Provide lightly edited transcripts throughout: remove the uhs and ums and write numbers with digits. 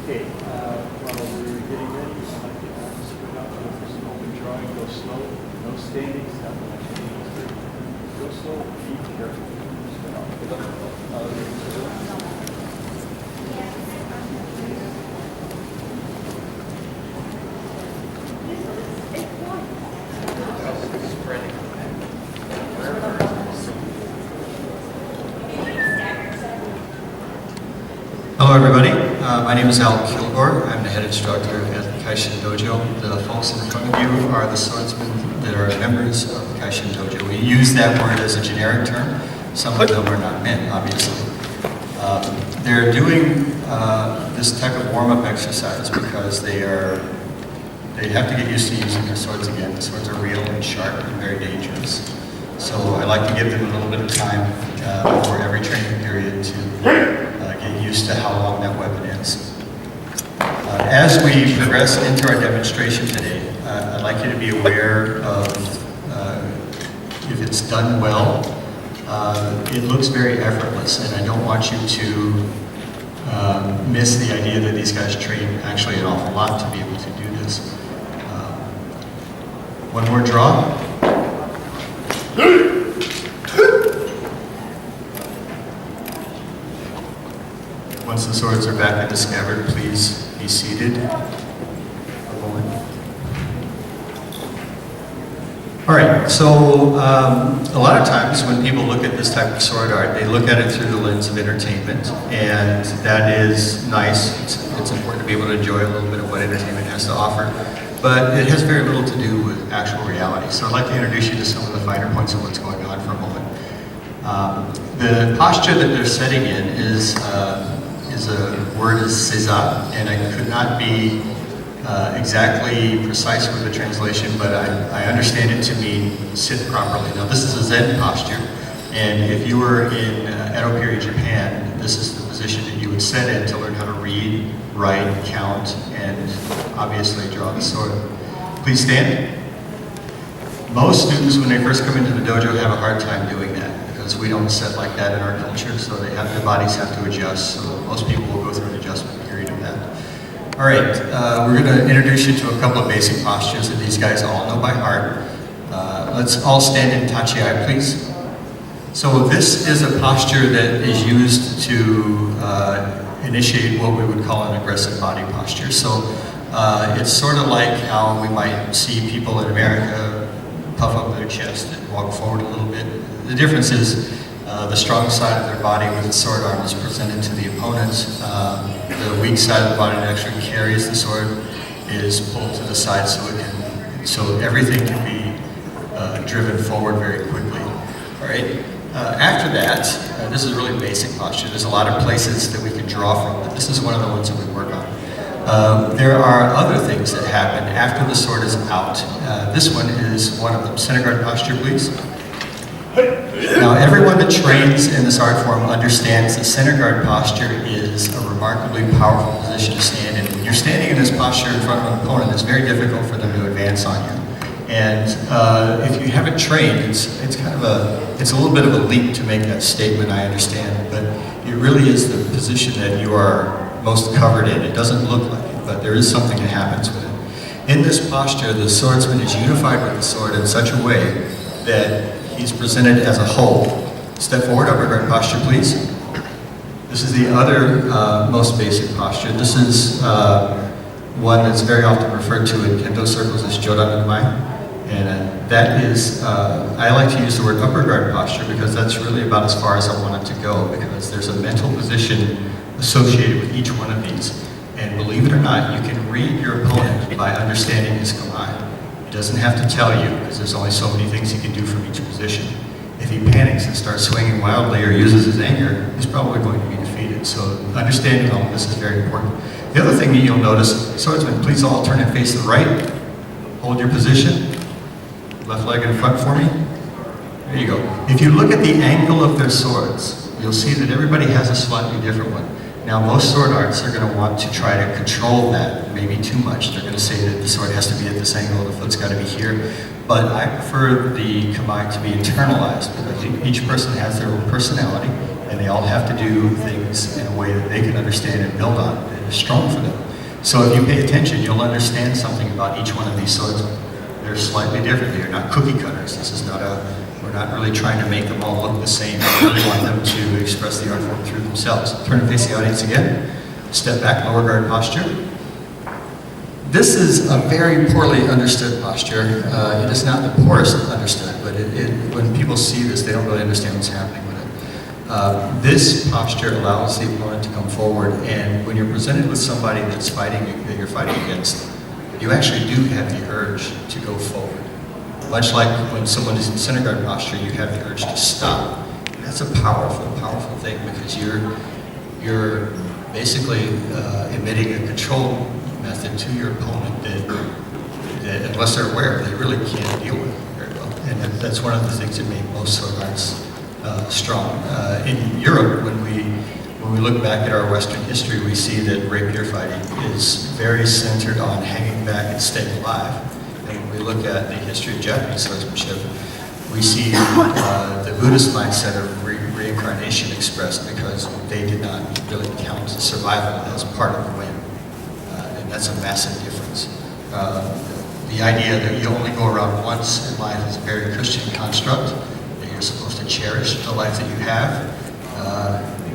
Okay, while we're getting ready, I'd like to ask for some open drawing, go slow, no standing, stop. Go slow, be careful. Hello everybody, my name is Al Kilgore. I'm the head instructor at Kaishin Dojo. The folks in front of you are the swordsmen that are members of Kaishin Dojo. We use that word as a generic term. Some of them are not men, obviously. They're doing this type of warm-up exercise because they have to get used to using their swords again. The swords are real and sharp and very dangerous. So I like to give them a little bit of time before every training period to get used to how long that weapon is. As we progress into our demonstration today, I'd like you to be aware of if it's done well, it looks very effortless, and I don't want you to miss the idea that these guys train actually an awful lot to be able to do this. One more draw. Once the swords are back in the scabbard, please be seated for a moment. All right, so a lot of times when people look at this type of sword art, they look at it through the lens of entertainment, and that is nice. It's important to be able to enjoy a little bit of what entertainment has to offer, but it has very little to do with actual reality. So I'd like to introduce you to some of the finer points of what's going on for a moment. The posture that they're setting in is a word is seiza, and I could not be exactly precise with the translation, but I understand it to mean sit properly. Now this is a Zen posture, and if you were in Edo period Japan, this is the position that you would set in to learn how to read, write, count, and obviously draw the sword. Please stand. Most students, when they first come into the dojo, have a hard time doing that, because we don't set like that in our culture, so their bodies have to adjust, so most people will go through an adjustment period of that. All right, we're going to introduce you to a couple of basic postures that these guys all know by heart. Let's all stand in tachi-ai, please. So this is a posture that is used to initiate what we would call an aggressive body posture. So it's sort of like how we might see people in America puff up their chest and walk forward a little bit. The difference is the strong side of their body with the sword arm is presented to the opponent. The weak side of the body that actually carries the sword is pulled to the side so everything can be driven forward very quickly. All right. After that, this is a really basic posture. There's a lot of places that we can draw from, but this is one of the ones that we work on. There are other things that happen after the sword is out. This one is one of them. Center guard posture, please. Now, everyone that trains in this art form understands that center guard posture is a remarkably powerful position to stand in. When you're standing in this posture in front of an opponent, it's very difficult for them to advance on you. And if you haven't trained, it's kind of it's a little bit of a leap to make that statement, I understand, but it really is the position that you are most covered in. It doesn't look like it, but there is something that happens with it. In this posture, the swordsman is unified with the sword in such a way that he's presented as a whole. Step forward, upper guard posture, please. This is the other most basic posture. This is one that's very often referred to in Kendo circles as Jodan Umai. And that is, I like to use the word upper guard posture because that's really about as far as I want it to go, because there's a mental position associated with each one of these. And believe it or not, you can read your opponent by understanding his kamae. He doesn't have to tell you, because there's only so many things he can do from each position. If he panics and starts swinging wildly or uses his anger, he's probably going to be defeated. So understanding all of this is very important. The other thing that you'll notice, swordsmen, please all turn and face the right. Hold your position. Left leg in front for me. There you go. If you look at the angle of their swords, you'll see that everybody has a slightly different one. Now, most sword arts are going to want to try to control that, maybe too much. They're going to say that the sword has to be at this angle, the foot's got to be here. But I prefer the kamae to be internalized, because each person has their own personality, and they all have to do things in a way that they can understand and build on, and is strong for them. So if you pay attention, you'll understand something about each one of these swords. They're slightly different. They're not cookie cutters. This is not we're not really trying to make them all look the same. We really want them to express the art form through themselves. Turn and face the audience again. Step back, lower guard posture. This is a very poorly understood posture. It is not the poorest understood, but when people see this, they don't really understand what's happening with it. This posture allows the opponent to come forward, and when you're presented with somebody that's fighting, that you're fighting against, you actually do have the urge to go forward. Much like when someone is in center guard posture, you have the urge to stop. That's a powerful, powerful thing, because you're basically emitting a control method to your opponent that unless they're aware, they really can't deal with it very well. And that's one of the things that make most sword arts strong. In Europe, when we look back at our Western history, we see that rapier fighting is very centered on hanging back and staying alive. And when we look at the history of Japanese swordsmanship, we see the Buddhist mindset of reincarnation expressed, because they did not really count survival as part of the win. And that's a massive difference. The idea that you only go around once in life is a very Christian construct, that you're supposed to cherish the life that you have.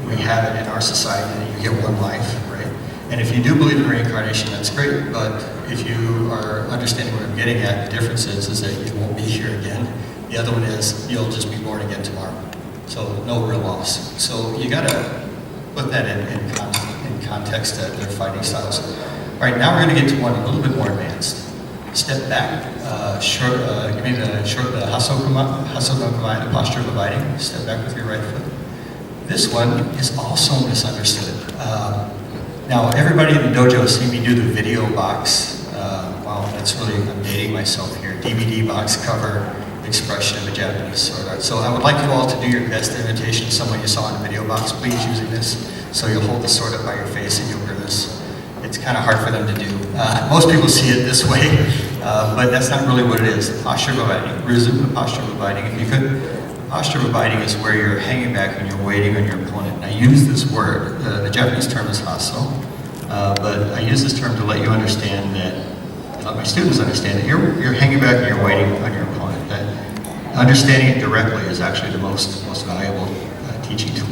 We have it in our society that you get one life, right? And if you do believe in reincarnation, that's great, but if you are understanding what I'm getting at, the difference is that you won't be here again. The other one is you'll just be born again tomorrow. So no real loss. So you gotta put that in context that they're fighting styles. All right, now we're gonna get to one a little bit more advanced. Step back, give me the hasonokamai, the posture of abiding. Step back with your right foot. This one is also misunderstood. Now, everybody in the dojo has seen me do the video box. Wow, that's really, I'm dating myself here. DVD box cover expression of a Japanese sword art. So I would like you all to do your best imitation of someone you saw in the video box, please, using this. So you'll hold the sword up by your face and you'll grimace. It's kind of hard for them to do. Most people see it this way, but that's not really what it is. The posture of abiding. Resume the posture of abiding if you could. Posture of abiding is where you're hanging back when you're waiting on your opponent. And I use this word, the Japanese term is haso, but I use this term to let you understand that, and let my students understand that you're hanging back and you're waiting on your opponent. understanding it directly is actually the most valuable teaching tool.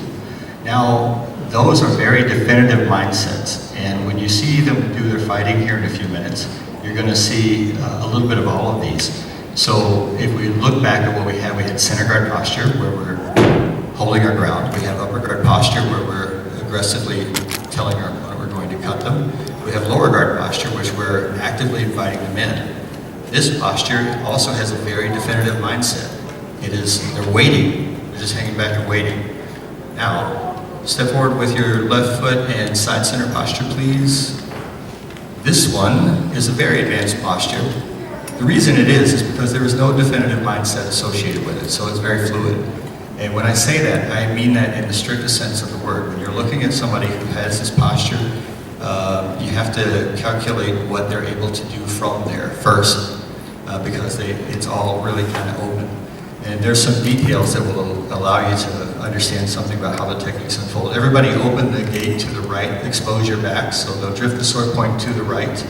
Now, those are very definitive mindsets, and when you see them do their fighting here in a few minutes, you're going to see a little bit of all of these. So if we look back at what we had center guard posture, where we're holding our ground. We have upper guard posture, where we're aggressively telling our opponent we're going to cut them. We have lower guard posture, which we're actively inviting them in. This posture also has a very definitive mindset. It is, they're waiting, they're just hanging back and waiting. Now, step forward with your left foot and side center posture, please. This one is a very advanced posture. The reason it is because there is no definitive mindset associated with it, so it's very fluid. And when I say that, I mean that in the strictest sense of the word. When you're looking at somebody who has this posture, you have to calculate what they're able to do from there first, because it's all really kind of open. And there's some details that will allow you to understand something about how the techniques unfold. Everybody open the gate to the right, expose your back, so they'll drift the sword point to the right,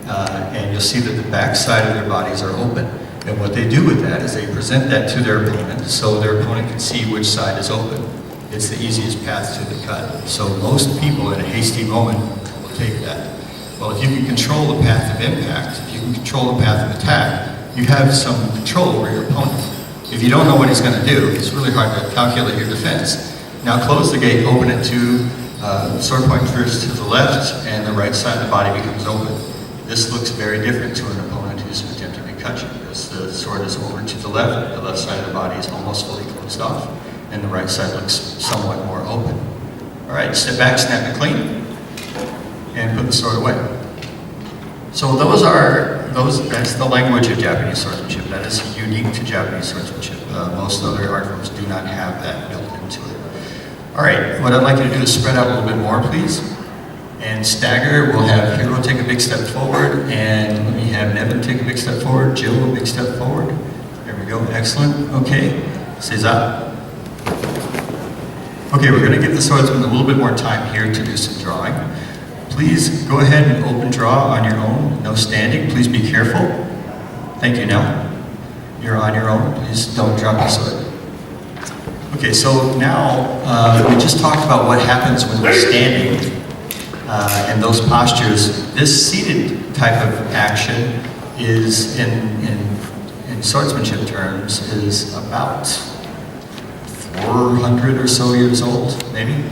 and you'll see that the back side of their bodies are open. And what they do with that is they present that to their opponent, so their opponent can see which side is open. It's the easiest path to the cut. So most people in a hasty moment will take that. Well, if you can control the path of impact, if you can control the path of attack, you have some control over your opponent. If you don't know what he's going to do, it's really hard to calculate your defense. Now close the gate, open it to sword point drifts to the left, and the right side of the body becomes open. This looks very different to an opponent who's attempting to cut you, because the sword is over to the left side of the body is almost fully closed off, and the right side looks somewhat more open. All right, step back, snap it clean, and put the sword away. So that's the language of Japanese swordsmanship. That is unique to Japanese swordsmanship. Most other art forms do not have that built into it. All right, what I'd like you to do is spread out a little bit more, please. And stagger. We'll have Hiro take a big step forward, and let me have Nevin take a big step forward, Jill a big step forward. There we go, excellent. Okay, Cesar. Okay, we're going to give the swordsman a little bit more time here to do some drawing. Please go ahead and open draw on your own, no standing. Please be careful. Thank you, Nell. You're on your own. Please don't drop the sword. Okay, so now we just talked about what happens when we're standing and those postures. This seated type of action is, in swordsmanship terms, is about 400 or so years old, maybe.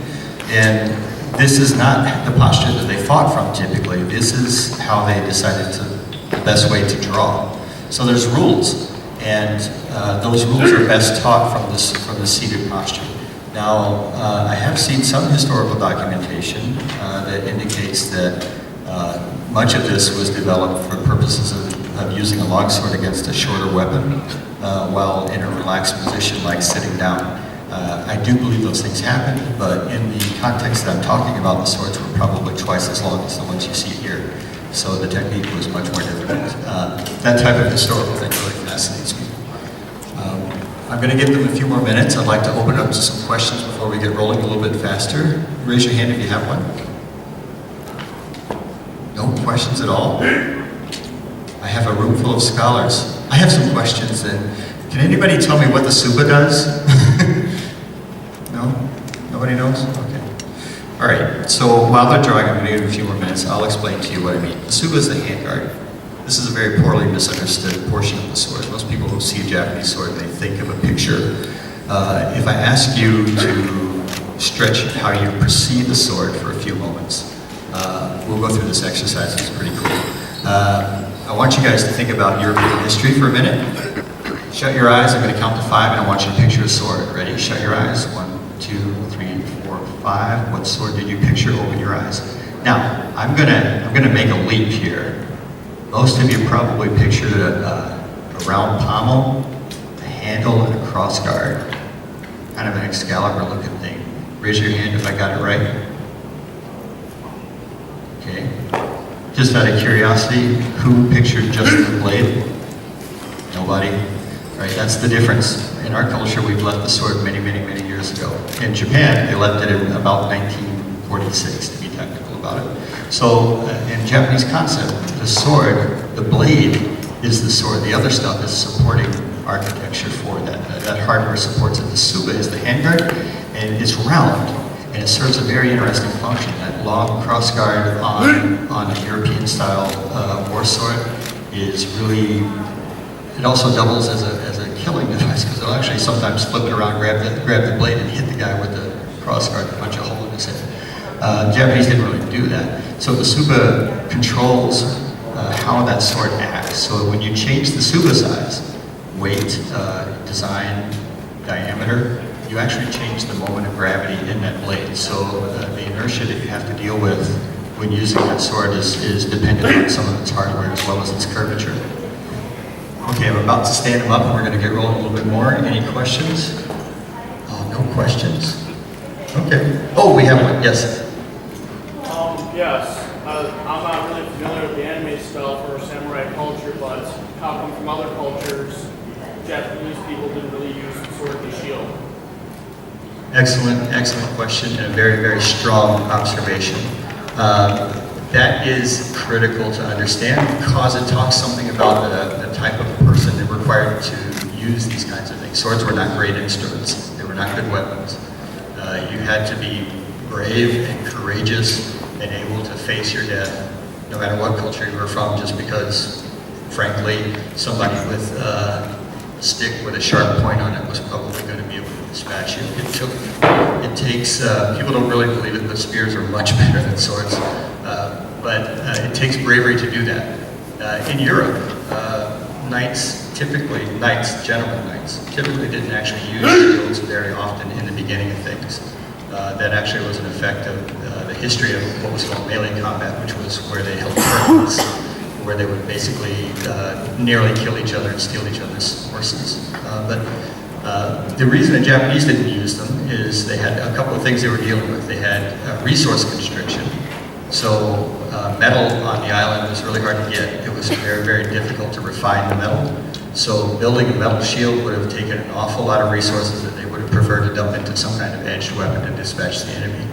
And this is not the posture that they fought from typically. This is how they decided the best way to draw. So there's rules, and those rules are best taught from the seated posture. Now, I have seen some historical documentation that indicates that much of this was developed for purposes of using a longsword against a shorter weapon while in a relaxed position like sitting down. I do believe those things happened, but in the context that I'm talking about, the swords were probably twice as long as the ones you see here. So the technique was much more difficult. That type of historical thing really fascinates me. I'm going to give them a few more minutes. I'd like to open it up to some questions before we get rolling a little bit faster. Raise your hand if you have one. No questions at all? I have a room full of scholars. I have some questions then. Can anybody tell me what the suba does? No? Nobody knows? Okay. All right, so while they're drawing, I'm going to give a few more minutes. I'll explain to you what I mean. The suba is the handguard. This is a very poorly misunderstood portion of the sword. Most people who see a Japanese sword, they think of a picture. If I ask you to stretch how you perceive the sword for a few moments, we'll go through this exercise. It's pretty cool. I want you guys to think about European history for a minute. Shut your eyes. I'm going to count to 5, and I want you to picture a sword. Ready? Shut your eyes. 1, 2, 3, 4, 5. What sword did you picture? Open your eyes. Now, I'm gonna make a leap here. Most of you probably pictured a round pommel, a handle, and a cross guard. Kind of an Excalibur-looking thing. Raise your hand if I got it right. Okay. Just out of curiosity, who pictured just the blade? Nobody? Right, that's the difference. In our culture, we've left the sword many, many, many years ago. In Japan, they left it in about 1946, to be technical about it. So, in Japanese concept, the sword, the blade, is the sword. The other stuff is supporting architecture for that. That hardware supports it. The Suba is the handguard, and it's round, and it serves a very interesting function. That long crossguard on a European-style war sword is really, it also doubles as a killing device, because it'll actually sometimes flip it around, grab the blade, and hit the guy with the crossguard and punch a hole in his head. The Japanese didn't really do that. So the Suba controls how that sword acts. So when you change the Suba size, weight, design, diameter, you actually change the moment of gravity in that blade. So the inertia that you have to deal with when using that sword is dependent on some of its hardware as well as its curvature. Okay, I'm about to stand them up and we're going to get rolling a little bit more. Any questions? Oh, no questions? Okay. Oh, we have one. Yes. Yes. I'm not really familiar with the anime style for samurai culture, but how come from other cultures, Japanese people didn't really use sword and shield? Excellent question, and a very, very strong observation. That is critical to understand because it talks something about the type of person that required to use these kinds of things. Swords were not great instruments. They were not good weapons. You had to be brave and courageous and able to face your death no matter what culture you were from, just because, frankly, somebody with a stick with a sharp point on it was probably going to be able to dispatch you. It takes, people don't really believe it, but spears are much better than swords. But it takes bravery to do that. In Europe, gentlemen knights, typically didn't actually use shields very often in the beginning of things. That actually was an effect of the history of what was called melee combat, which was where they held tournaments, where they would basically nearly kill each other and steal each other's horses. But the reason the Japanese didn't use them is they had a couple of things they were dealing with. They had resource constriction. So metal on the island was really hard to get. It was very, very difficult to refine the metal. So building a metal shield would have taken an awful lot of resources that they would have preferred to dump into some kind of edged weapon to dispatch the enemy.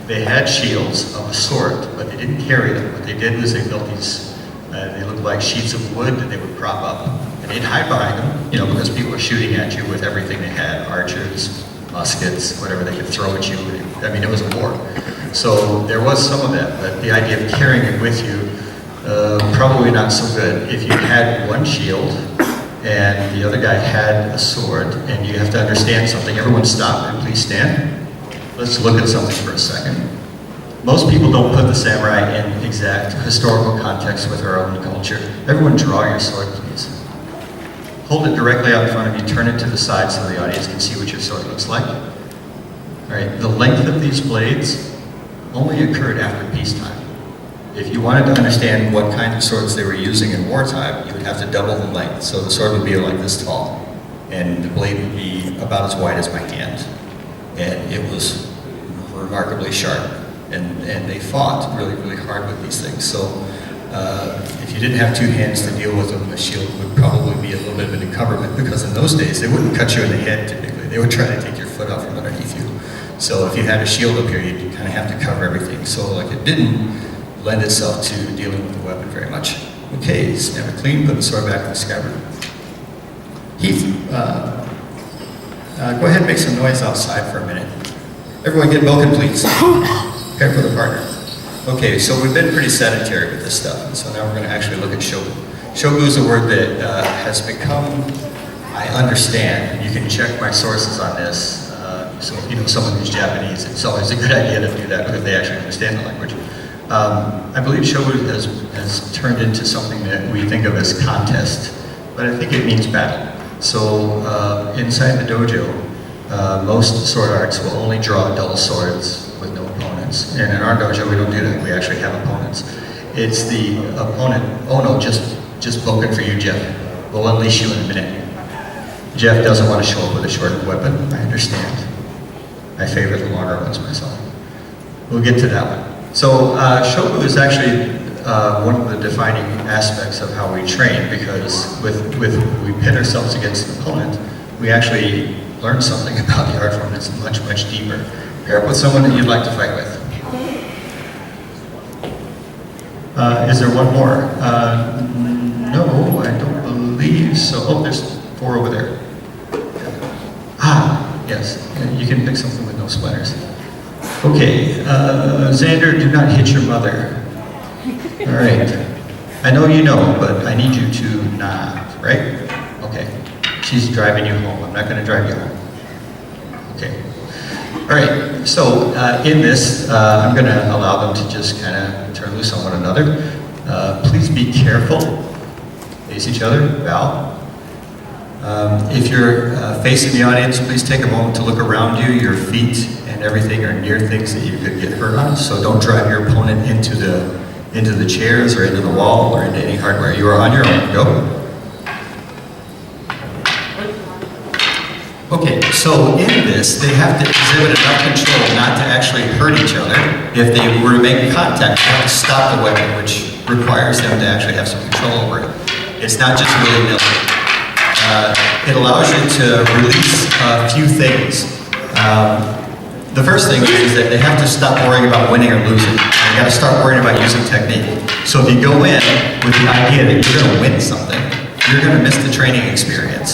They had shields of a sort, but they didn't carry them. What they did was they built these, they looked like sheets of wood that they would prop up. And they'd hide behind them, because people were shooting at you with everything they had, archers, muskets, whatever they could throw at you. I mean, it was a war. So there was some of that, but the idea of carrying it with you, probably not so good. If you had one shield and the other guy had a sword, and you have to understand something, everyone stop and please stand. Let's look at something for a second. Most people don't put the samurai in exact historical context with our own culture. Everyone draw your sword, please. Hold it directly out in front of you, turn it to the side so the audience can see what your sword looks like. All right, the length of these blades only occurred after peacetime. If you wanted to understand what kind of swords they were using in wartime, you would have to double the length. So the sword would be like this tall, and the blade would be about as wide as my hand. And it was remarkably sharp. And they fought really, really hard with these things. So if you didn't have two hands to deal with them, the shield would probably be a little bit of an encumberment, because in those days, they wouldn't cut you in the head typically. They would try to take your foot out from underneath you. So if you had a shield up here, you'd kind of have to cover everything. So like it didn't lend itself to dealing with the weapon very much. Okay, snap it clean, put the sword back in the scabbard. Heath, go ahead and make some noise outside for a minute. Everyone get broken, please. Prepare for the partner. Okay, so we've been pretty sedentary with this stuff, and so now we're going to actually look at shogu. Shogu is a word that has become, I understand, you can check my sources on this, so if you know someone who's Japanese, it's always a good idea to do that because they actually understand the language. I believe shogu has turned into something that we think of as contest, but I think it means battle. So inside the dojo, most sword arts will only draw dull swords with no opponents. And in our dojo, we don't do that. We actually have opponents. It's the opponent, oh no, just poking for you, Jeff. We'll unleash you in a minute. Jeff doesn't want to show up with a shortened weapon, I understand. I favor the longer ones myself. We'll get to that one. So shogu is actually one of the defining aspects of how we train, because with we pit ourselves against an opponent, we actually learn something about the art form that's much, much deeper. Pair up with someone that you'd like to fight with. Is there one more? No, I don't believe so. Oh, there's 4 over there. Ah, yes, you can pick something with no splinters. Okay, Xander, do not hit your mother. All right. I know you know, but I need you to not, right? Okay. She's driving you home. I'm not going to drive you home. Okay. All right. So in this, I'm going to allow them to just kind of turn loose on one another. Please be careful. Face each other. Bow. If you're facing the audience, please take a moment to look around you. Your feet and everything are near things that you could get hurt on. So don't drive your opponent into the chairs or into the wall or into any hardware. You are on your own. Go. Okay, so in this, they have to exhibit enough control not to actually hurt each other. If they were to make contact, they have to stop the weapon, which requires them to actually have some control over it. It's not just willy-nilly. It allows you to release a few things. The first thing is that they have to stop worrying about winning or losing. They got to start worrying about using technique. So if you go in with the idea that you're going to win something, you're going to miss the training experience.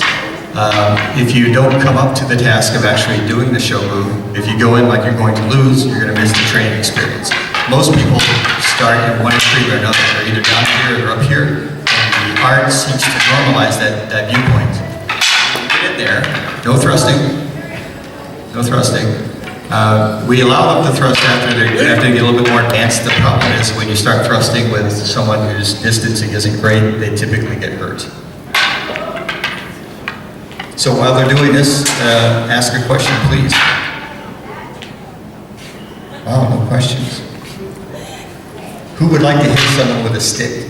If you don't come up to the task of actually doing the show move, if you go in like you're going to lose, you're going to miss the training experience. Most people start in one extreme or another. They're either down here or up here. And the art seems to normalize that viewpoint. Get in there, no thrusting. No thrusting. We allow them to thrust after they get a little bit more advanced. The problem is when you start thrusting with someone whose distancing isn't great, they typically get hurt. So while they're doing this, ask a question, please. Oh, no questions. Who would like to hit someone with a stick?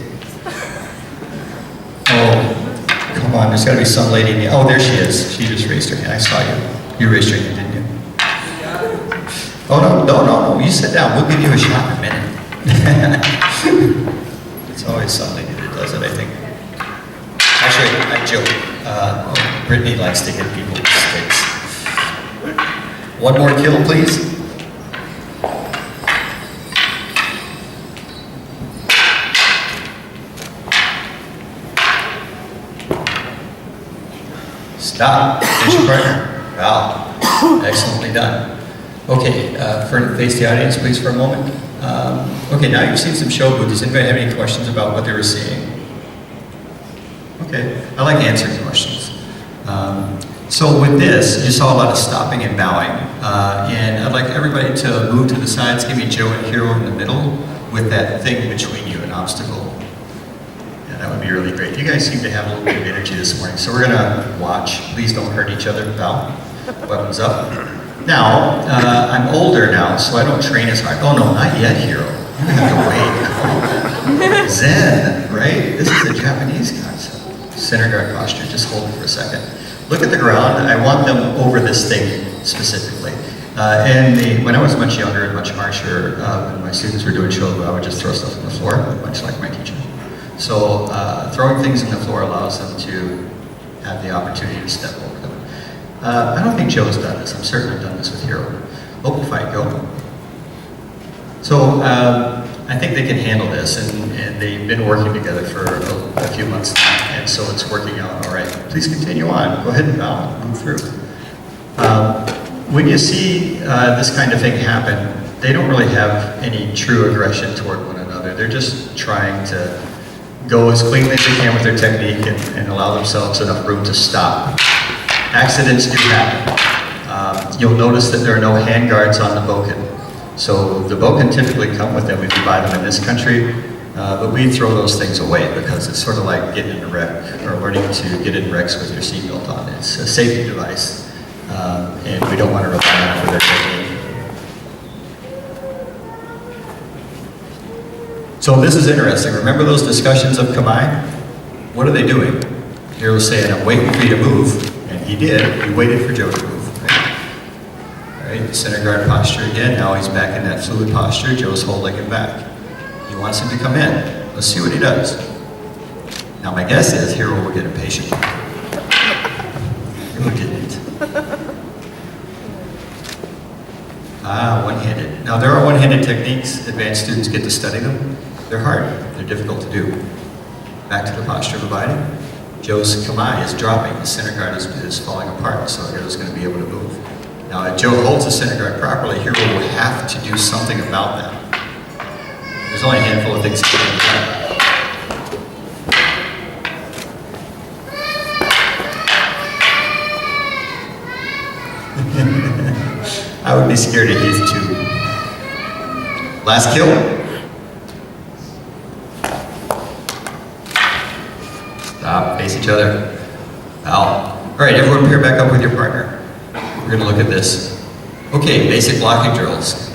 Oh, come on, there's got to be some lady in the... Oh, there she is. She just raised her hand. I saw you. You raised your hand, didn't you? Oh, no. You sit down. We'll give you a shot in a minute. It's always something that does it, I think. Actually, I joke. Brittany likes to hit people with sticks. One more kill, please. Stop. Finish your partner. Wow. Excellently done. Okay, face the audience, please, for a moment. Okay, now you've seen some show booth. Does anybody have any questions about what they were seeing? Okay, I like answering questions. So with this, you saw a lot of stopping and bowing. And I'd like everybody to move to the sides. Give me Joe and Hero in the middle with that thing between you, an obstacle. Yeah, that would be really great. You guys seem to have a little bit of energy this morning. So we're gonna watch. Please don't hurt each other. Bow. Weapons up. Now, I'm older now, so I don't train as hard. Oh no, not yet, Hero. You have to wait. Zen, right? This is a Japanese concept. Center guard posture, just hold it for a second. Look at the ground. I want them over this thing specifically. When I was much younger and much harsher, when my students were doing show, I would just throw stuff on the floor, much like my teacher. So throwing things on the floor allows them to have the opportunity to step over them. I don't think Joe's done this. I'm certain I've done this with Hero. Open fight, go. So I think they can handle this, and they've been working together for a few months now, and so it's working out all right. Please continue on. Go ahead and bow, move through. When you see this kind of thing happen, they don't really have any true aggression toward one another. They're just trying to go as cleanly as they can with their technique and allow themselves enough room to stop. Accidents do happen. You'll notice that there are no hand guards on the bokken. So the bokken typically come with them if you buy them in this country, but we throw those things away because it's sort of like getting in a wreck or learning to get in wrecks with your seatbelt on. It's a safety device, and we don't want to rely on it for their technique. So this is interesting. Remember those discussions of Kamai? What are they doing? Hero's saying, I'm waiting for you to move. And he did. He waited for Joe to move. Right? All right, center guard posture again. Now he's back in that fluid posture. Joe's holding him back. He wants him to come in. Let's see what he does. Now my guess is Hero will get impatient. Hero didn't. One-handed. Now there are one-handed techniques. Advanced students get to study them. They're hard. They're difficult to do. Back to the posture of abiding. Joe's kamae is dropping, the center guard is falling apart, so Hiro's going to be able to move. Now, if Joe holds the center guard properly, Hiro will have to do something about that. There's only a handful of things he can do. I would be scared of Heath too. Last kill. Stop, face each other. Ow. All right, everyone pair back up with your partner. We're gonna look at this. Okay, basic blocking drills.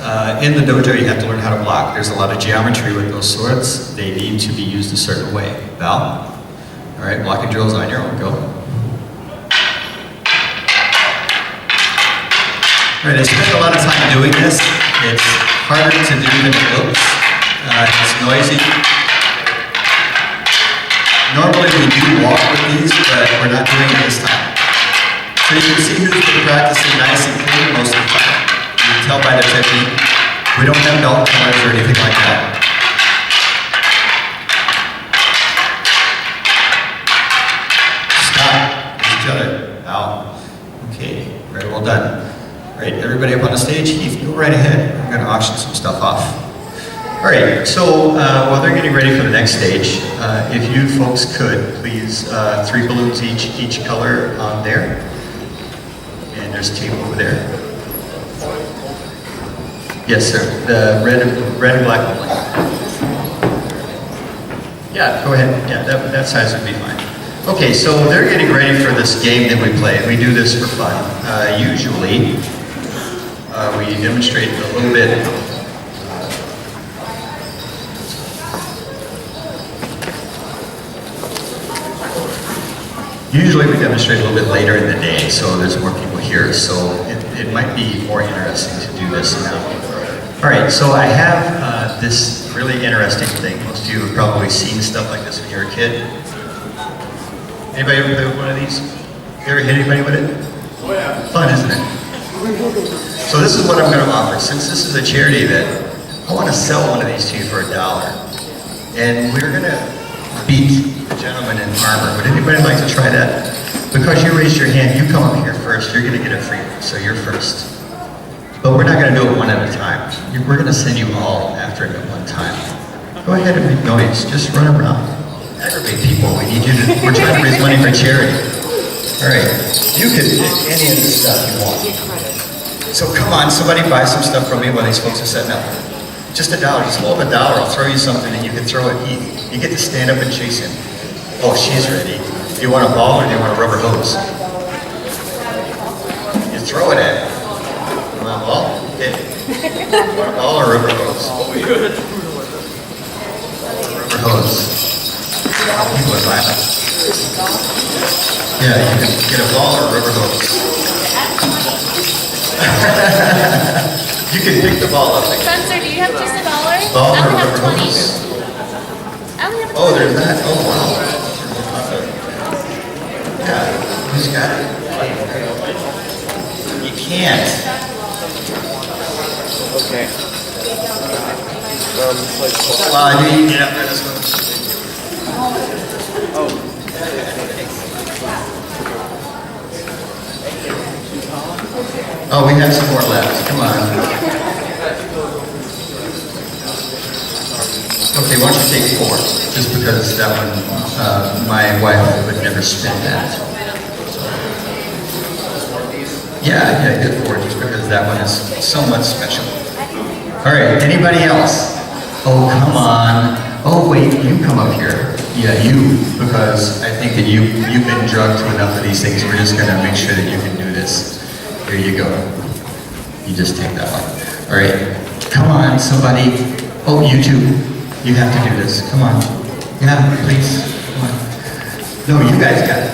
In the dojo, you have to learn how to block. There's a lot of geometry with those swords. They need to be used a certain way. Val? All right, blocking drills on your own, go. All right, I spent a lot of time doing this. It's harder to do than it looks. It's noisy. Normally we do walk with these, but we're not doing it this time. So you can see who's been practicing nice and clean most of the time. You can tell by their technique. We don't have belt colors or anything like that. Stop. Hit each other. Ow. Okay, very well done. All right, everybody up on the stage. Heath, go right ahead. I'm going to auction some stuff off. All right, so while they're getting ready for the next stage, if you folks could, please, 3 balloons each color on there. And there's a tape over there. Yes, sir. The red and black balloon. Yeah, go ahead. Yeah, that size would be fine. Okay, so they're getting ready for this game that we play. We do this for fun. Usually, we demonstrate a little bit. Usually we demonstrate a little bit later in the day, so there's more people here, so it might be more interesting to do this now. All right, so I have this really interesting thing. Most of you have probably seen stuff like this when you were a kid. Anybody ever play with one of these? You ever hit anybody with it? Oh yeah. Fun, isn't it? So this is what I'm going to offer. Since this is a charity event, I want to sell one of these to you for $1. And we're going to beat the gentleman in armor. Would anybody like to try that? Because you raised your hand, you come up here first. You're going to get a free one, so you're first. But we're not going to do it one at a time. We're going to send you all after it at one time. Go ahead and make noise. Just run around. Aggravate people. We need you to. We're trying to raise money for charity. All right. You can pick any of the stuff you want. So come on, somebody buy some stuff from me while these folks are setting up. Just $1. Just hold $1. I'll throw you something and you can throw it. You get to stand up and chase him. Oh, she's ready. Do you want a ball or do you want a rubber hose? You throw it at him. You want a ball? Okay. You want a ball or a rubber hose? Rubber hose. People are violent. Yeah, you can get a ball or a rubber hose. You can pick the ball up. Spencer, do you have just $1? Ball I or only have rubber 20. hose? I only have 20. Oh, there's that. Oh, wow. Yeah, who's got it? You can't. Okay. Well, I knew you'd get up for this one. Oh, we have some more left. Come on. Okay, why don't you take 4? Just because that one, my wife would never spend that. Yeah, get 4, just because that one is somewhat special. All right, anybody else? Oh, come on. Oh, wait, you come up here. Yeah, you, because I think that you've been drugged to enough of these things. We're just gonna make sure that you can do this. Here you go. You just take that one. All right, come on, somebody. Oh, you too. You have to do this. Come on. Yeah, please. Come on. No, you guys got it.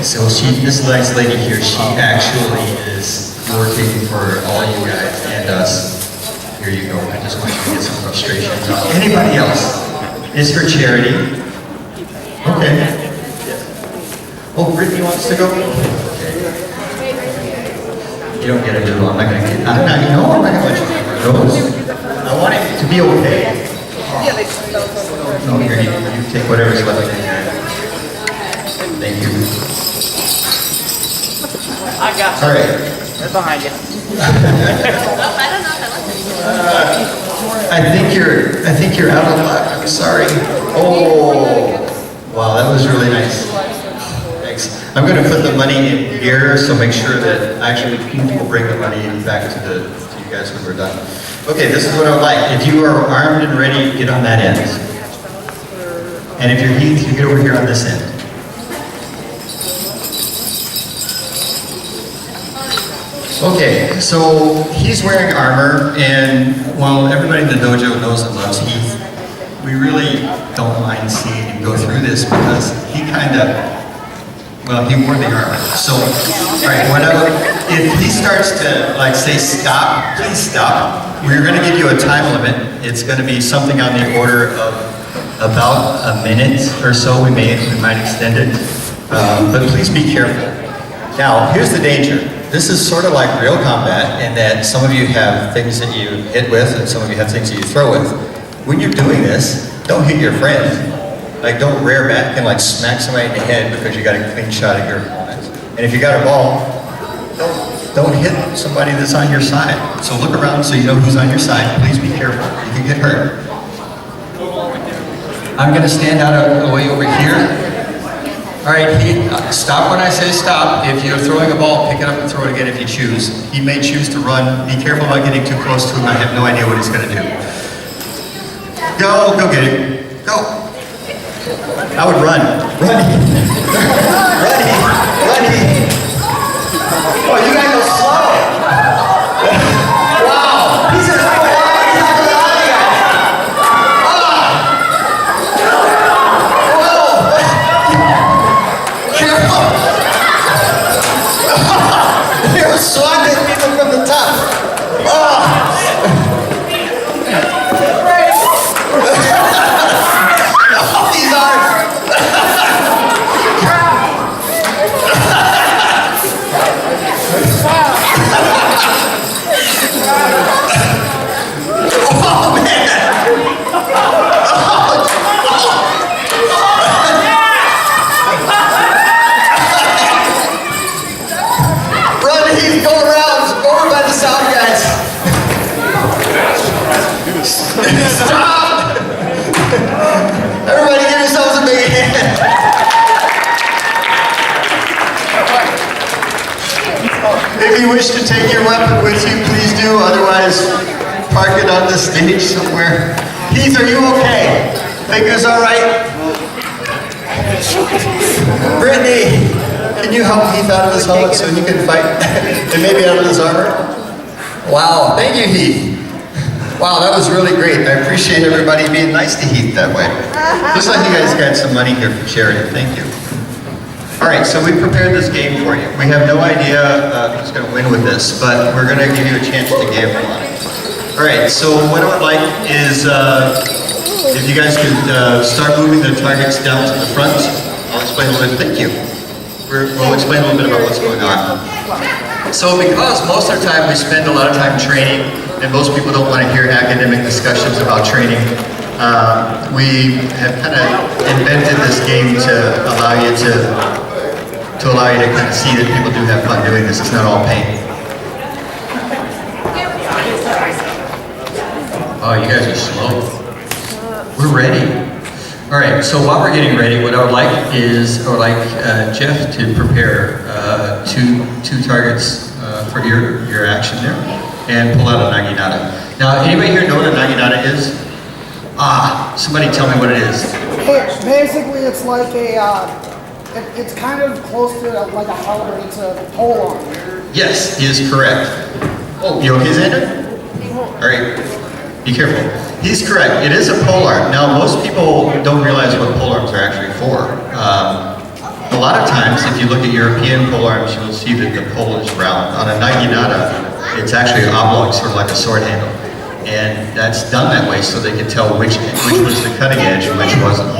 So this nice lady here, she actually is working for all you guys and us. Here you go. I just want you to get some frustration. Anybody else? It's for charity. Okay. Oh, Brittany wants to go? Okay. You don't get a doodle. I'm not going to get. I'm not going to let you get those. I want it to be okay. No, here, you take whatever's left in here. Thank you. I got you. All right. They're behind you. Oh, I don't know if I like it. I think you're out of luck. I'm sorry. Oh, wow, that was really nice. Thanks. I'm going to put the money in here, so make sure that actually people bring the money back to you guys when we're done. Okay, this is what I would like. If you are armed and ready, get on that end. And if you're Heath, you get over here on this end. Okay, so he's wearing armor, and while everybody in the dojo knows and loves Heath, we really don't mind seeing him go through this because he kind of, well, he wore the armor. So, all right, if he starts to like say stop, please stop. We're going to give you a time limit. It's going to be something on the order of about a minute or so. We might extend it, but please be careful. Now, here's the danger. This is sort of like real combat in that some of you have things that you hit with and some of you have things that you throw with. When you're doing this, don't hit your friend. Like, don't rear back and like smack somebody in the head because you got a clean shot at your opponent. And if you got a ball, don't hit somebody that's on your side. So look around so you know who's on your side. Please be careful. You can get hurt. I'm gonna stand out a way over here. All right, stop when I say stop. If you're throwing a ball, pick it up and throw it again if you choose. He may choose to run. Be careful about getting too close to him. I have no idea what he's going to do. Go get it. Go. I would run. Run. Run. Oh, you guys are slow. Wow. He's just like, you're swatting people from the top. Oh. These arms. Oh man. He's going around, over by the south guys. Stop! Everybody give yourselves a big hand. If you wish to take your weapon with you, please do. Otherwise, park it on the stage somewhere. Heath, are you okay? Fingers all right? Brittany, can you help Heath out of his helmet so he can fight and maybe out of his armor? Wow, thank you, Heath. Wow, that was really great. I appreciate everybody being nice to Heath that way. Looks like you guys got some money here for charity. Thank you. All right, so we prepared this game for you. We have no idea who's going to win with this, but we're going to give you a chance to gamble on it. All right, so what I would like is if you guys could start moving the targets down to the front. I'll explain a little bit. Thank you. We'll explain a little bit about what's going on. So because most of the time we spend a lot of time training, and most people don't want to hear academic discussions about training, we have kind of invented this game to allow you to kind of see that people do have fun doing this. It's not all pain. Oh, you guys are slow. We're ready. All right, so while we're getting ready, what I would like Jeff to prepare two targets for your action there, and pull out a naginata. Now, anybody here know what a naginata is? Somebody tell me what it is. Basically, it's like it's kind of close to like a halberd. It's a pole arm. Yes, he is correct. Oh, you okay, Xander? All right, be careful. He's correct. It is a pole arm. Now, most people don't realize what pole arms are actually for. A lot of times, if you look at European pole arms, you'll see that the pole is round. On a naginata, it's actually oblong, sort of like a sword handle. And that's done that way so they can tell which was the cutting edge and which wasn't.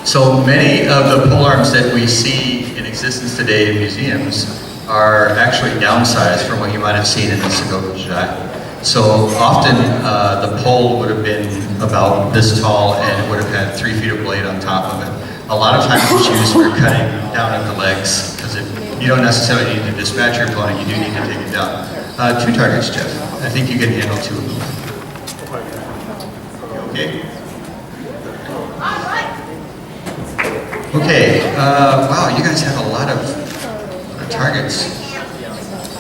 So many of the pole arms that we see in existence today in museums are actually downsized from what you might have seen in the Sagoku Jidai. So often the pole would have been about this tall and it would have had 3 feet of blade on top of it. A lot of times it's used for cutting down at the legs, because you don't necessarily need to dispatch your opponent, you do need to take it down. 2 targets, Jeff. I think you can handle 2 of them. Okay? Okay, wow, you guys have a lot of targets.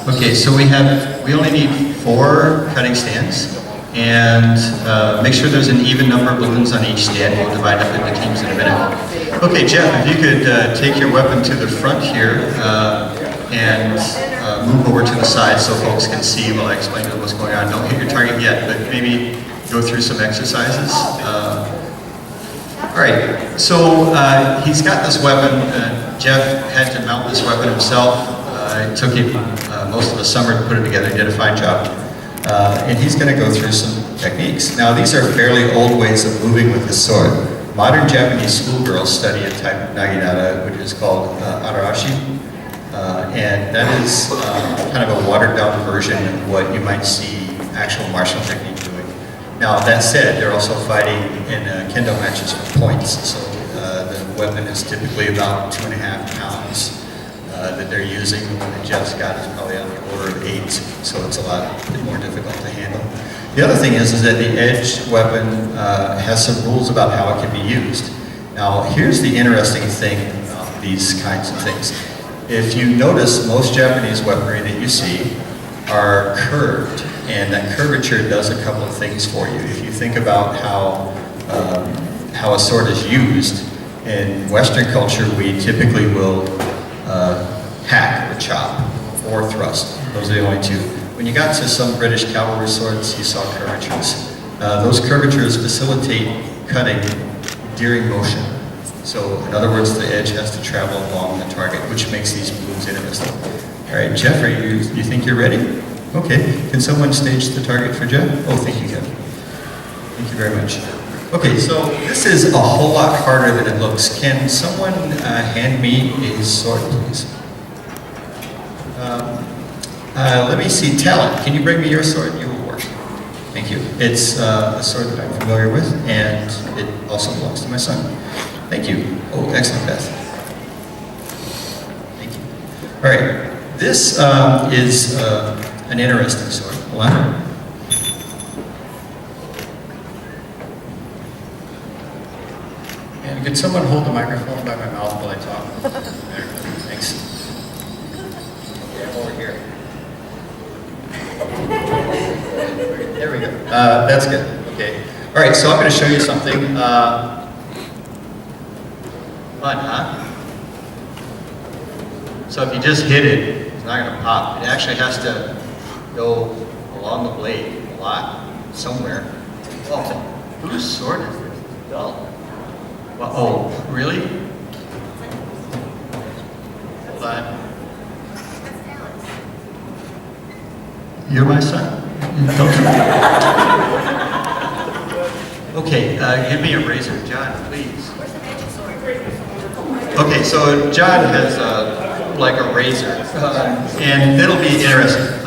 Okay, so we only need 4 cutting stands, and make sure there's an even number of balloons on each stand. We'll divide up into teams in a minute. Okay, Jeff, if you could take your weapon to the front here and move over to the side so folks can see while I explain what's going on. Don't hit your target yet, but maybe go through some exercises. All right, so he's got this weapon. Jeff had to mount this weapon himself. It took him most of the summer to put it together. He did a fine job. And he's going to go through some techniques. Now, these are fairly old ways of moving with the sword. Modern Japanese schoolgirls study a type of naginata, which is called arashi. And that is kind of a watered-down version of what you might see actual martial technique doing. Now, that said, they're also fighting in kendo matches for points. So the weapon is typically about 2.5 pounds that they're using. The one that Jeff's got is probably on the order of 8, so it's a lot more difficult to handle. The other thing is that the edge weapon has some rules about how it can be used. Now, here's the interesting thing about these kinds of things. If you notice, most Japanese weaponry that you see are curved, and that curvature does a couple of things for you. If you think about how a sword is used, in Western culture, we typically will hack or chop or thrust. Those are the only 2. When you got to some British cavalry swords, you saw curvatures. Those curvatures facilitate cutting during motion. So, in other words, the edge has to travel along the target, which makes these moves interesting. All right, Jeff, you think you're ready? Okay, can someone stage the target for Jeff? Oh, thank you, Jeff. Thank you very much. Okay, so this is a whole lot harder than it looks. Can someone hand me a sword, please? Let me see, Talent, can you bring me your sword? You will work. Thank you. It's a sword that I'm familiar with, and it also belongs to my son. Thank you. Oh, excellent, Beth. Thank you. All right, this is an interesting sword. Hold on. And could someone hold the microphone by my mouth while I talk? There, thanks. Yeah, over here. There we go. That's good. Okay. All right, so I'm going to show you something. Fun, huh? So if you just hit it, it's not going to pop. It actually has to go along the blade a lot, somewhere. Oh, whose sword is this? Dull. Well, oh, really? Hold on. You're my son? Don't you? Okay, give me a razor. John, please. Okay, so John has like a razor, and it'll be interesting.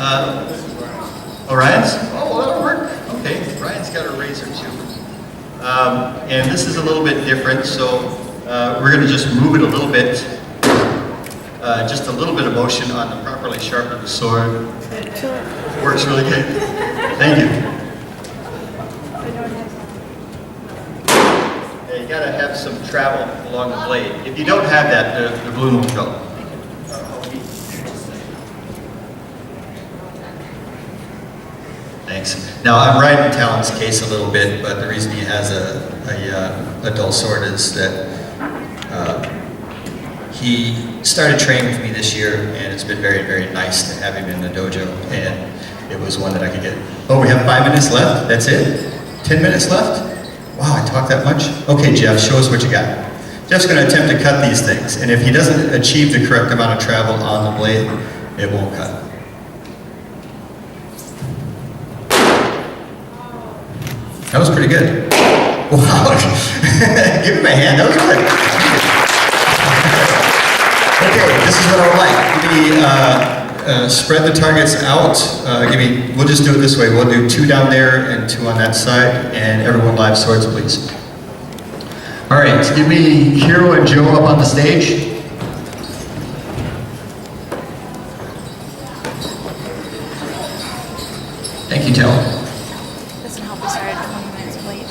Ryan's? Oh, well, that'll work. Okay, Ryan's got a razor too. And this is a little bit different, so we're going to just move it a little bit, just a little bit of motion on the properly sharpened sword. Works really good. Thank you. Yeah, you got to have some travel along the blade. If you don't have that, the balloon won't go. Thanks. Now, I'm riding Talon's case a little bit, but the reason he has a dull sword is that he started training with me this year, and it's been very, very nice to have him in the dojo, and it was one that I could get. Oh, we have 5 minutes left? That's it? 10 minutes left? Wow, I talked that much? Okay, Jeff, show us what you got. Jeff's going to attempt to cut these things, and if he doesn't achieve the correct amount of travel on the blade, it won't cut. That was pretty good. Wow. Give him a hand. That was good. Okay, this is what I would like. Spread the targets out. We'll just do it this way. We'll do 2 down there and 2 on that side. And everyone live swords, please. All right, give me Hero and Joe up on the stage. Thank you, Tel. Doesn't help we started 20 minutes late.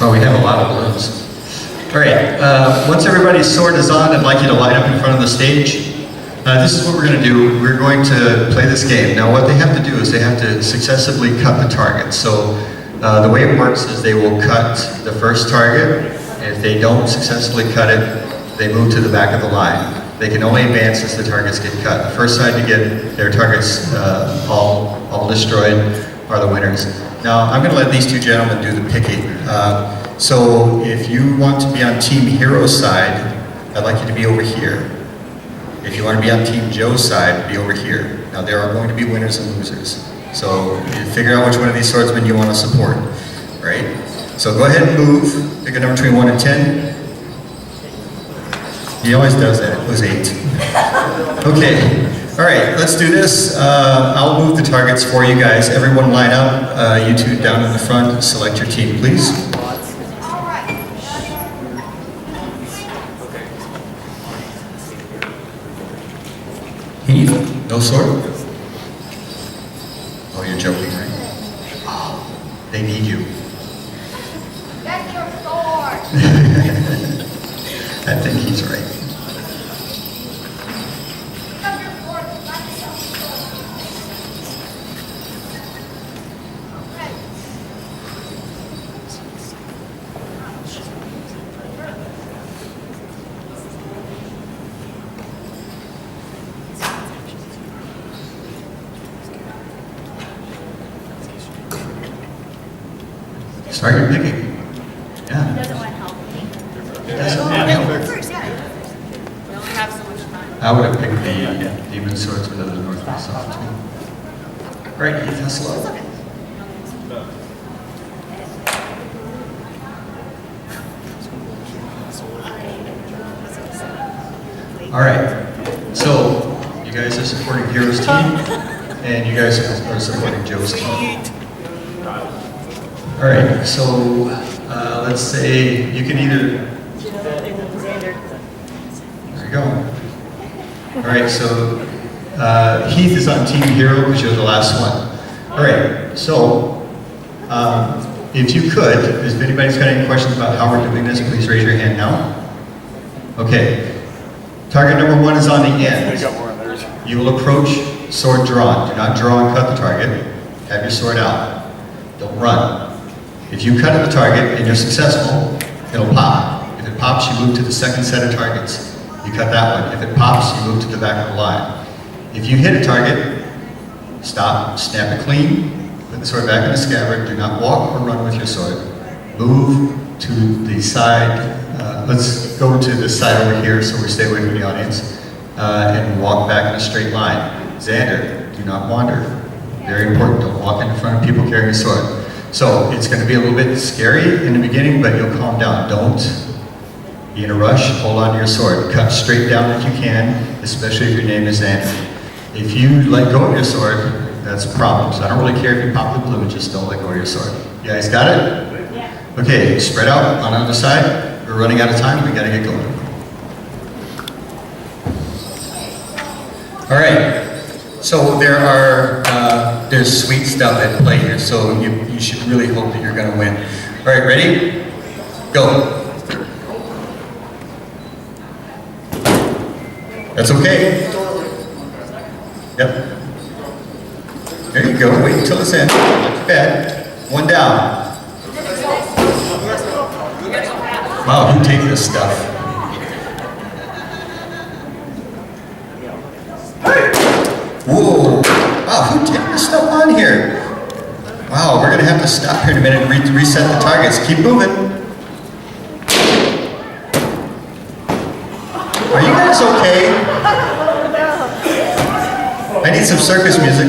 Well, we have a lot of balloons. All right, once everybody's sword is on, I'd like you to line up in front of the stage. This is what we're going to do. We're going to play this game. Now, what they have to do is they have to successfully cut the target. So, the way it works is they will cut the first target. If they don't successfully cut it, they move to the back of the line. They can only advance as the targets get cut. The first side to get their targets all destroyed are the winners. Now, I'm going to let these two gentlemen do the picking. So, if you want to be on Team Hero's side, I'd like you to be over here. If you want to be on Team Joe's side, be over here. Now, there are going to be winners and losers. So, you figure out which one of these swordsmen you want to support, right? So, go ahead and move. Pick a number between 1 and 10. He always does that. It was 8. Okay. All right, let's do this. I'll move the targets for you guys. Everyone line up. You two down in the front. Select your team, please. Heath, no sword? Oh, you're joking, right? Oh, they need you. Get your sword! I think he's right. Pick up your sword. Back yourself. Okay. Start your picking. Yeah. Doesn't want to help me. It doesn't help. First, yeah. We only have so much time. I would have picked the demon swords with the northwest off too. All right, Heath, that's slow. All right, so you guys are supporting Hero's team, and you guys are supporting Joe's team. All right, so let's say you can either. There you go. All right, so Heath is on Team Hero because you're the last one. All right, so if you could, if anybody's got any questions about how we're doing this, please raise your hand now. Okay. Target number 1 is on the end. You will approach sword drawn. Do not draw and cut the target. Have your sword out. Don't run. If you cut at the target and you're successful, it'll pop. If it pops, you move to the second set of targets. You cut that one. If it pops, you move to the back of the line. If you hit a target, stop, snap it clean, put the sword back in the scabbard. Do not walk or run with your sword. Move to the side. Let's go to the side over here so we stay away from the audience. And walk back in a straight line. Xander, do not wander. Very important, don't walk in front of people carrying a sword. So it's going to be a little bit scary in the beginning, but you'll calm down. Don't be in a rush, hold on to your sword. Cut straight down if you can, especially if your name is Xander. If you let go of your sword, that's a problem. So I don't really care if you pop the balloon, just don't let go of your sword. You guys got it? Yeah. Okay, spread out on the other side. We're running out of time, we gotta get going. All right, so there's sweet stuff at play here, so you should really hope that you're gonna win. All right, ready? Go. That's okay. Yep. There you go, wait until it's in. Not too bad. 1 down. Wow, who takes this stuff? Whoa! Wow, who took this stuff on here? Wow, we're gonna have to stop here in a minute and reset the targets. Keep moving. Are you guys okay? I need some circus music.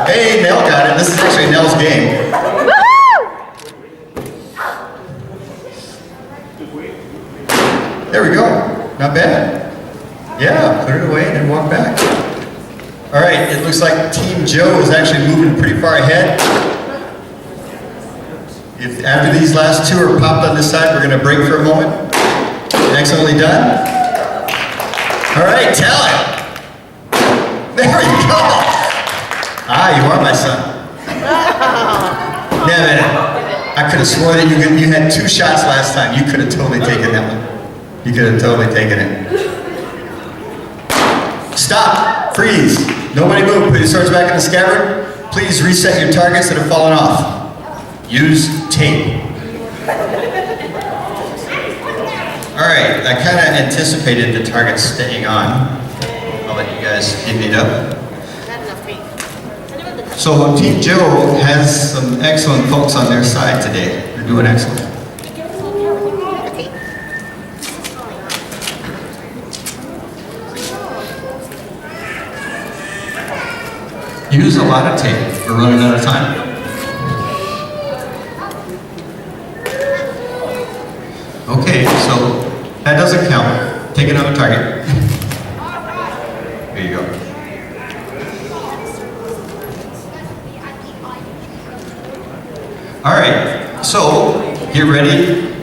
Hey, Nell got it. This is actually Nell's game. There we go. Not bad. Yeah, put it away and then walk back. All right, it looks like Team Joe is actually moving pretty far ahead. If after these last two are popped on this side, we're going to break for a moment. Excellently done. All right, talent. There we go. Ah, you are my son. Now, I could have sworn that you had 2 shots last time. You could have totally taken that one. You could have totally taken it. Stop. Freeze. Nobody move. Put your swords back in the scabbard. Please reset your targets that have fallen off. Use tape. All right, I kind of anticipated the targets staying on. I'll let you guys divvy it up. Not enough meat. So Team Joe has some excellent folks on their side today. They're doing excellent. Use a lot of tape. We're running out of time. Okay, so that doesn't count. Take another target. There you go. All right, so get ready.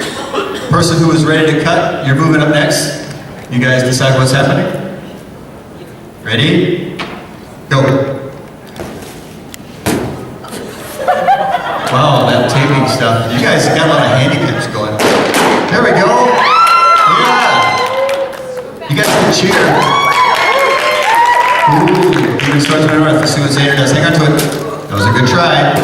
Person who is ready to cut, you're moving up next. You guys decide what's happening. Ready? Go. Wow, that taping stuff. You guys got a lot of handicaps going. There we go. Yeah. You guys can cheer. Ooh, even starts with north. Let's see what Xander does. Hang on to it. That was a good try.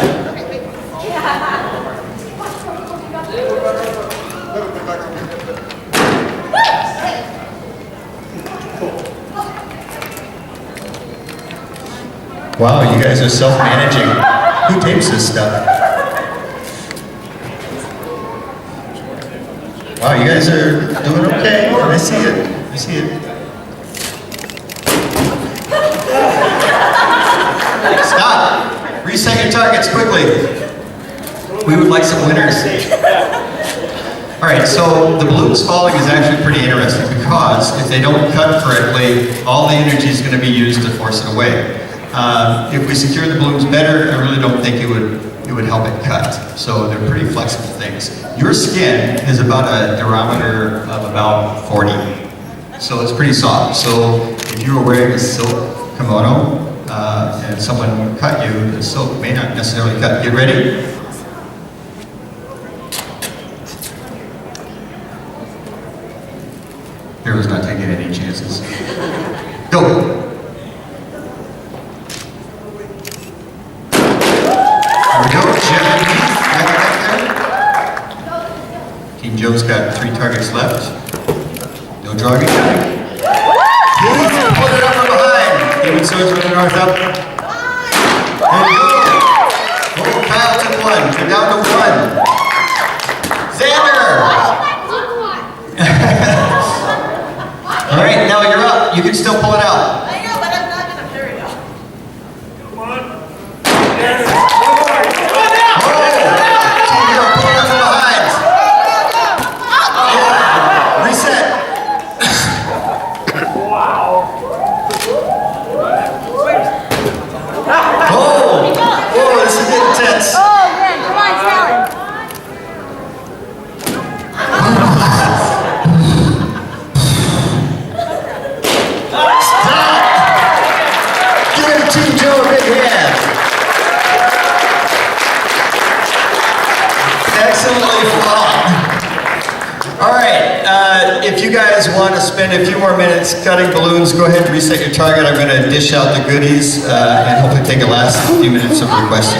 Wow, you guys are self-managing. Who tapes this stuff? Wow, you guys are doing okay. I see it. I see it. Stop. Reset your targets quickly. We would like some winners. All right, so the balloons falling is actually pretty interesting because if they don't cut correctly, all the energy is going to be used to force it away. If we secure the balloons better, I really don't think it would help it cut. So they're pretty flexible things. Your skin is about a diameter of about 40. So it's pretty soft. So if you were wearing a silk kimono and someone cut you, the silk may not necessarily cut. Get ready? Hero's not taking any chances. Go! Team Joe's got 3 targets left. No drawing time. Please put it up from behind. Demon Swords with the north up. There you go. Oh, Kyle took 1. You're down to 1. Xander! All right, now you're up. You can still pull it out. I know, but I'm not gonna hurry up. Come on. If you guys want to spend a few more minutes cutting balloons, go ahead and reset your target. I'm going to dish out the goodies and hopefully take the last few minutes of your question.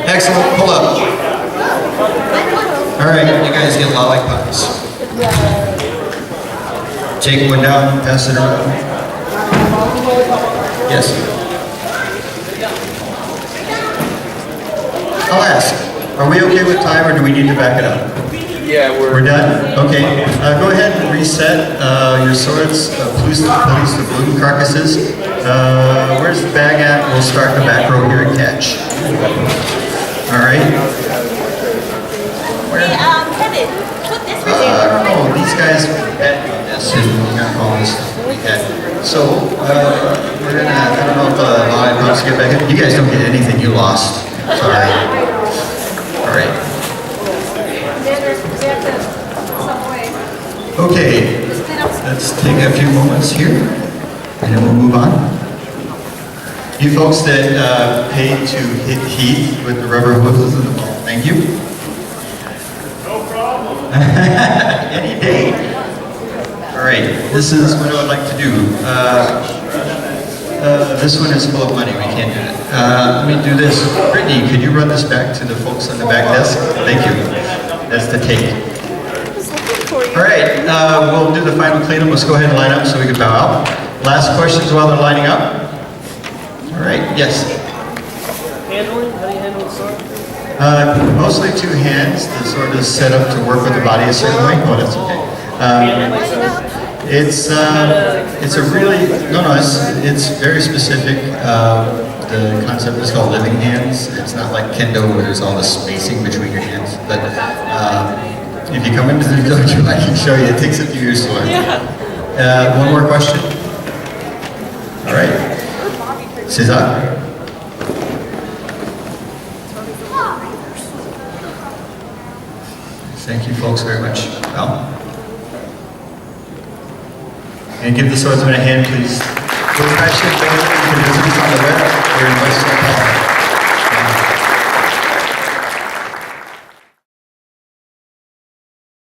Excellent. Pull up. All right, you guys get lollipops. Take one down, pass it around. Yes. I'll ask, are we okay with time or do we need to back it up? Yeah, We're done? Okay. Go ahead and reset your swords. Place the balloon carcasses. Where's the bag at? We'll start the back row here and catch. All right. Kevin, put this right there. Oh, these guys bet on this and got all this stuff we had. So, we're gonna, I don't know if the lollipops get back in. You guys don't get anything, you lost. Sorry. All right. Okay, let's take a few moments here, and then we'll move on. You folks that paid to hit Heath with the rubber hoses in the ball, thank you. No problem. Any day. All right, this is what I would like to do. This one is full of money, we can't do it. Let me do this. Brittany, could you run this back to the folks on the back desk? Thank you. That's the tape. All right, we'll do the final cleanup. Let's go ahead and line up so we can bow out. Last questions while they're lining up? All right, yes. Handling? How do you handle the sword? Mostly two hands. The sword is set up to work with the body a certain way. Oh, that's okay. It's a really, it's very specific. The concept is called living hands. It's not like kendo where there's all the spacing between your hands. But if you come into the dojo, I can show you. It takes a few years to learn. One more question. All right. Cesar. Thank you folks very much. Well. And give the swordsman a hand, please. We'll actually go into the